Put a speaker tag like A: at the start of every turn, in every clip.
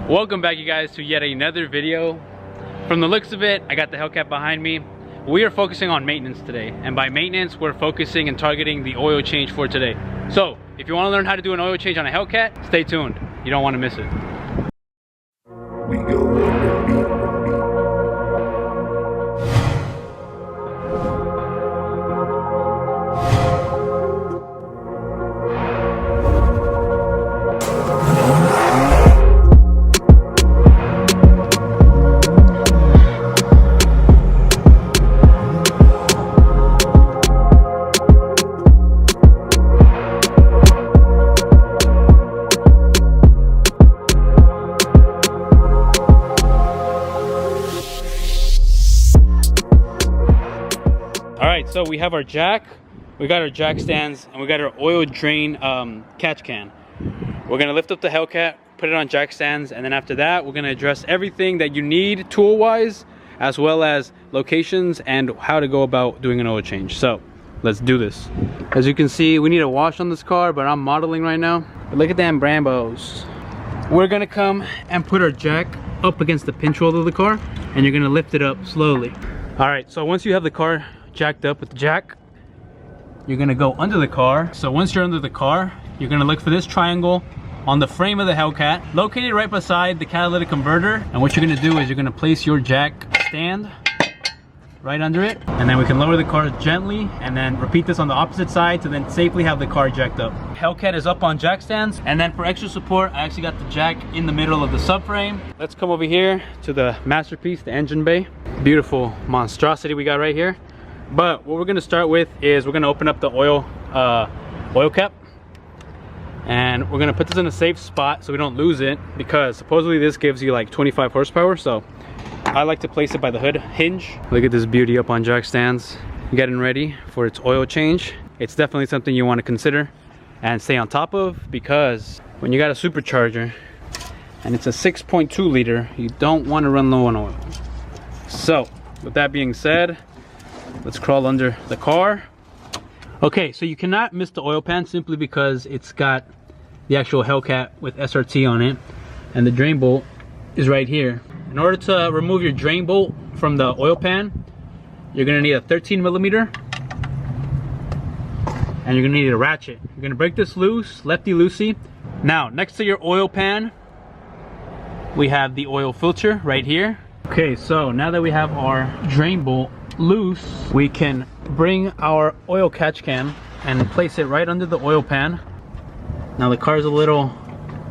A: Welcome back, you guys, to yet another video. From the looks of it, I got the Hellcat behind me. We are focusing on maintenance today, and by maintenance we're focusing and targeting the oil change for today. So if you want to learn how to do an oil change on a Hellcat, stay tuned. You don't want to miss it.
B: We go on the beat.
A: So we have our jack, we got our jack stands, and we got our oil drain catch can. We're gonna lift up the Hellcat, put it on jack stands, and then after that we're gonna address everything that you need tool wise, as well as locations and how to go about doing an oil change. So let's do this. As you can see, we need a wash on this car, but I'm modeling right now. But look at them Brambos. We're gonna come and put our jack up against the pinch roll of the car, and you're gonna lift it up slowly. All right, so once you have the car jacked up with the jack, you're gonna go under the car. So once you're under the car, you're gonna look for this triangle on the frame of the Hellcat, located right beside the catalytic converter. And what you're gonna do is you're gonna place your jack stand right under it, and then we can lower the car gently, and then repeat this on the opposite side to then safely have the car jacked up. Hellcat is up on jack stands, and then for extra support, I actually got the jack in the middle of the subframe. Let's come over here to the masterpiece, the engine bay. Beautiful monstrosity we got right here. But what we're gonna start with is we're gonna open up the oil cap, and we're gonna put this in a safe spot so we don't lose it, because supposedly this gives you like 25 horsepower. So I like to place it by the hood hinge. Look at this beauty up on jack stands, getting ready for its oil change. It's definitely something you want to consider and stay on top of, because when you got a supercharger and it's a 6.2 liter, you don't want to run low on oil. So with that being said, let's crawl under the car. Okay, so you cannot miss the oil pan simply because it's got the actual Hellcat with SRT on it, and the drain bolt is right here. In order to remove your drain bolt from the oil pan, you're gonna need a 13mm, and you're gonna need a ratchet. You're gonna break this loose, lefty-loosey. Now, next to your oil pan, we have the oil filter right here. Okay, so now that we have our drain bolt loose, we can bring our oil catch can and place it right under the oil pan. Now the car's a little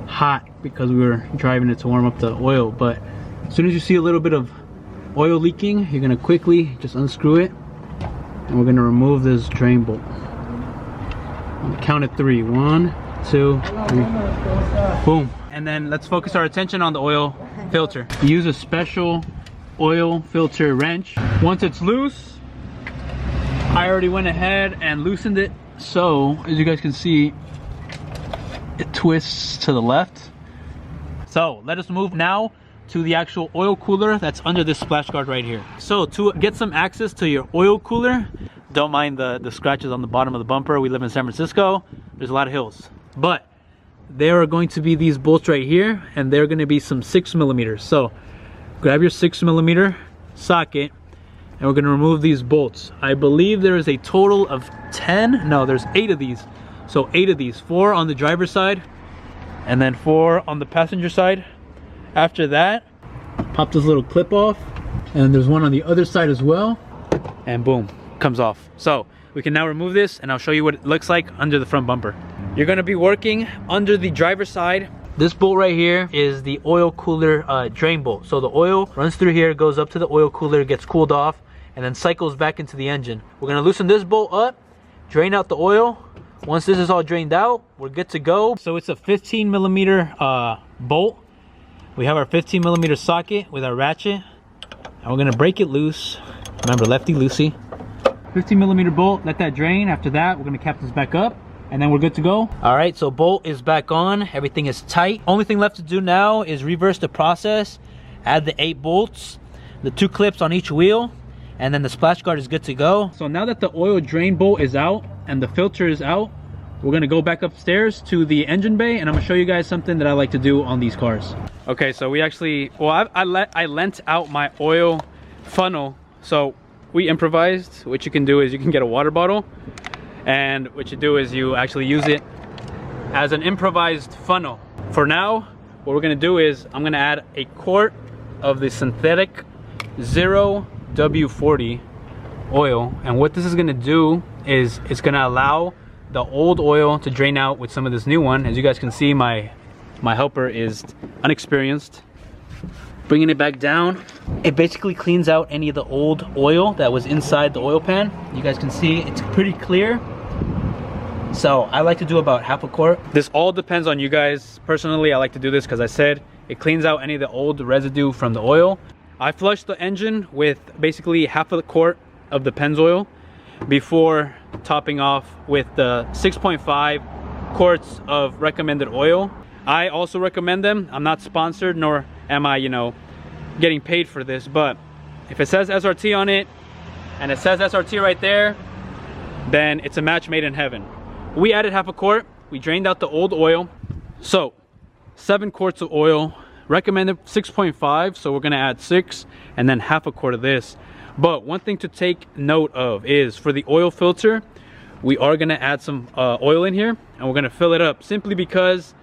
A: hot because we were driving it to warm up the oil, but as soon as you see a little bit of oil leaking, you're gonna quickly just unscrew it, and we're gonna remove this drain bolt. On the count of 3, 1, 2, 3, boom. And then let's focus our attention on the oil filter. Use a special oil filter wrench. Once it's loose, I already went ahead and loosened it, so as you guys can see, it twists to the left. So let us move now to the actual oil cooler that's under this splash guard right here. So to get some access to your oil cooler, don't mind the scratches on the bottom of the bumper. We live in San Francisco, there's a lot of hills, but there are going to be these bolts right here, and they're going to be some 6mm. So grab your 6mm socket, and we're going to remove these bolts. I believe there is a total of 10, no, there's 8 of these. So 8 of these, 4 on the driver's side and then 4 on the passenger side. After that, pop this little clip off, and there's one on the other side as well, and boom, comes off. So we can now remove this, and I'll show you what it looks like under the front bumper. You're going to be working under the driver's side. This bolt right here is the oil cooler drain bolt. So the oil runs through here, goes up to the oil cooler, gets cooled off, and then cycles back into the engine. We're gonna loosen this bolt up, drain out the oil. Once this is all drained out, we're good to go. So it's a 15mm bolt. We have our 15mm socket with our ratchet, and we're gonna break it loose. Remember, lefty-loosey. 15mm bolt, let that drain. After that, we're gonna cap this back up, and then we're good to go. All right, so bolt is back on, everything is tight. Only thing left to do now is reverse the process, add the 8 bolts, the 2 clips on each wheel, and then the splash guard is good to go. So now that the oil drain bolt is out and the filter is out, we're gonna go back upstairs to the engine bay, and I'm gonna show you guys something that I like to do on these cars. Okay, so we actually, well, I lent out my oil funnel. So we improvised. What you can do is you can get a water bottle, and what you do is you actually use it as an improvised funnel. For now, what we're gonna do is I'm gonna add a quart of the synthetic 0W-40 oil, and what this is gonna do is it's gonna allow the old oil to drain out with some of this new one. As you guys can see, my helper is unexperienced. Bringing it back down, it basically cleans out any of the old oil that was inside the oil pan. You guys can see it's pretty clear. So I like to do about half a quart. This all depends on you guys. Personally, I like to do this because I said it cleans out any of the old residue from the oil. I flushed the engine with basically half of the quart of the PENNZOIL before topping off with the 6.5 quarts of recommended oil. I also recommend them. I'm not sponsored, nor am I, you know, getting paid for this, but if it says SRT on it and it says SRT right there, then it's a match made in heaven. We added half a quart. We drained out the old oil. So 7 quarts of oil, recommended 6.5, so we're gonna add 6 and then half a quart of this. But one thing to take note of is for the oil filter, we are gonna add some oil in here, and we're gonna fill it up simply because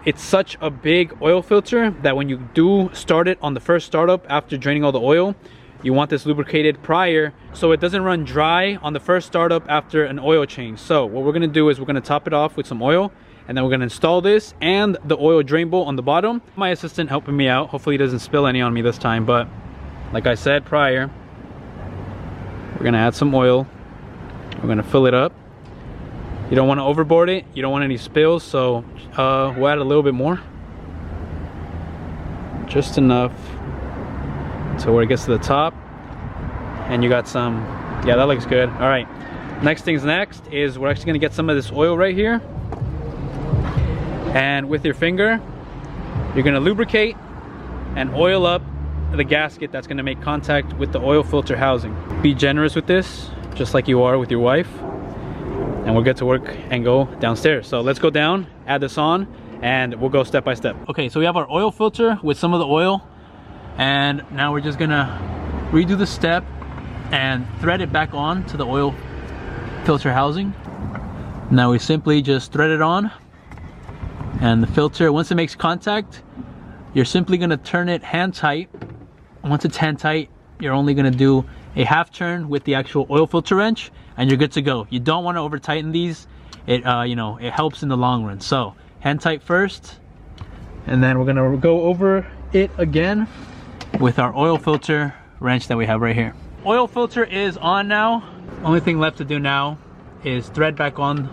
A: it's such a big oil filter that when you do start it on the first startup after draining all the oil, you want this lubricated prior so it doesn't run dry on the first startup after an oil change. So what we're gonna do is we're gonna top it off with some oil, and then we're gonna install this and the oil drain bowl on the bottom. My assistant helping me out. Hopefully he doesn't spill any on me this time, but like I said prior, we're gonna add some oil. We're gonna fill it up. You don't want to overboard it. You don't want any spills, so we'll add a little bit more. Just enough to where it gets to the top. And you got some, yeah, that looks good. All right, next thing's next is we're actually gonna get some of this oil right here. And with your finger, you're gonna lubricate and oil up the gasket that's gonna make contact with the oil filter housing. Be generous with this, just like you are with your wife, and we'll get to work and go downstairs. So let's go down, add this on, and we'll go step by step. Okay, so we have our oil filter with some of the oil, and now we're just gonna redo the step and thread it back on to the oil filter housing. Now we simply just thread it on, and the filter, once it makes contact, you're simply gonna turn it hand tight. Once it's hand tight, you're only gonna do a half turn with the actual oil filter wrench, and you're good to go. You don't want to over tighten these. It you know, it helps in the long run. So hand tight first, and then we're gonna go over it again with our oil filter wrench that we have right here. Oil filter is on now. Only thing left to do now is thread back on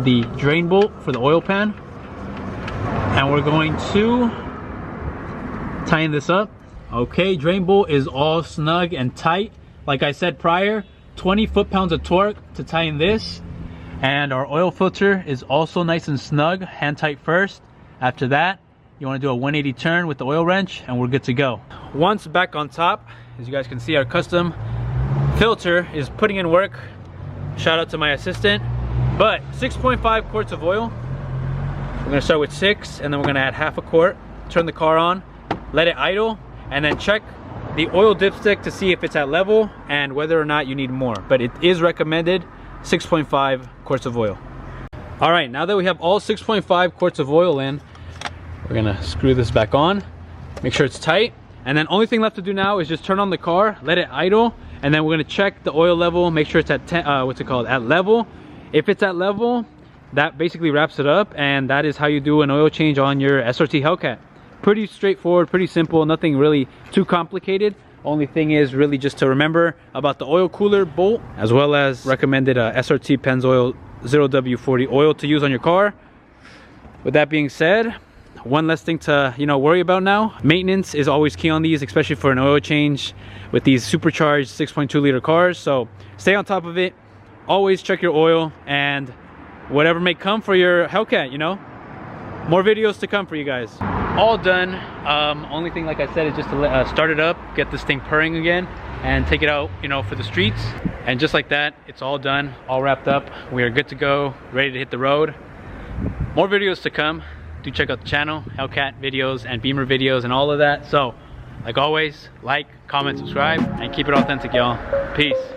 A: the drain bolt for the oil pan, and we're going to tighten this up. Okay, drain bolt is all snug and tight. Like I said prior, 20 foot-pounds of torque to tighten this. And our oil filter is also nice and snug, hand tight first. After that, you want to do a 180 turn with the oil wrench, and we're good to go. Once back on top, as you guys can see, our custom filter is putting in work. Shout out to my assistant. But 6.5 quarts of oil. We're gonna start with 6, and then we're gonna add half a quart. Turn the car on, let it idle, and then check the oil dipstick to see if it's at level and whether or not you need more. But it is recommended 6.5 quarts of oil. All right, now that we have all 6.5 quarts of oil in, we're gonna screw this back on, make sure it's tight, and then only thing left to do now is just turn on the car, let it idle, and then we're gonna check the oil level, make sure it's at at level. If it's at level, that basically wraps it up, and that is how you do an oil change on your SRT Hellcat. Pretty straightforward, pretty simple, nothing really too complicated. Only thing is really just to remember about the oil cooler bolt, as well as recommended SRT PENNZOIL 0W-40 oil to use on your car. With that being said, one less thing to worry about now. Maintenance is always key on these, especially for an oil change with these supercharged 6.2 liter cars. So stay on top of it. Always check your oil, and whatever may come for your Hellcat, more videos to come for you guys. All done. Only thing, like I said, is just to start it up, get this thing purring again, and take it out, you know, for the streets. And just like that, it's all done, all wrapped up. We are good to go, ready to hit the road. More videos to come. Do check out the channel, Hellcat videos and Beamer videos and all of that. So, like always, like, comment, subscribe, and keep it authentic, y'all. Peace.